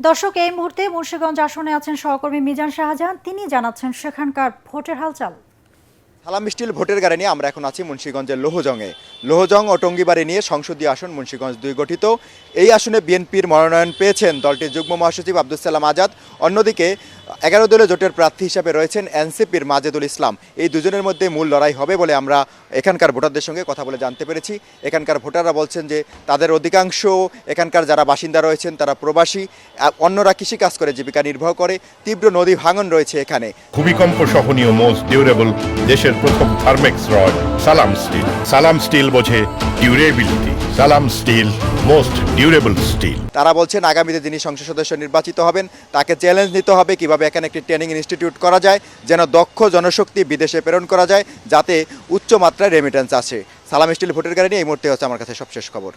দর্শক, এই মুহূর্তে মুন্সিগঞ্জ আসনে আছেন সহকর্মী মিজান শাহজাহান। তিনি জানাচ্ছেন সেখানকার ভোটের হালচাল। সালাম স্টিল ভোটের গাড়ি নিয়ে আমরা এখন আছি মুন্সিগঞ্জের লোহজংয়ে। লোহজং ও টঙ্গিবাড়ি নিয়ে সংসদীয় আসন মুন্সিগঞ্জ 2 গঠিত। এই আসনে বিএনপির মনোনয়ন পেয়েছেন দলটির যুগ্ম মহাসচিব আব্দুস সালাম আজাদ। অন্যদিকে 11 দলীয় জোটের প্রার্থী হিসাবে রয়েছেন এনসিপির মাজেদুল ইসলাম। এই দুজনের মধ্যে মূল লড়াই হবে বলে আমরা এখানকার ভোটারদের সঙ্গে কথা বলে জানতে পেরেছি। এখানকার ভোটাররা বলছেন যে তাদের অধিকাংশ এখানকার যারা বাসিন্দা রয়েছেন তারা প্রবাসী, অন্যরা কৃষিকাজ করে জীবিকা নির্বাহ করে। তীব্র নদী ভাঙন রয়েছে এখানে। ভূমিকম্প সহনীয় মোস্ট ডিউরেবল দেশের প্রথম থার্মেক্স রড সালাম স্টিল। সালাম স্টিল বোঝে ডিউরেবিলিটি। সালাম স্টিল মোস্ট ডিউরেবল স্টিল। তারা বলছেন আগামীতে যিনি সংসদ সদস্য নির্বাচিত হবেন তাকে চ্যালেঞ্জ নিতে হবে কিভাবে এখানে একটি ট্রেনিং ইনস্টিটিউট করা যায়, যেন দক্ষ জনশক্তি বিদেশে প্রেরণ করা যায়, যাতে উচ্চ মাত্রায় রেমিটেন্স আসে। সালাম স্টিল ভোটের গাড়ি নিয়ে এই মুহূর্তে হচ্ছে আমার কাছে সবশেষ খবর।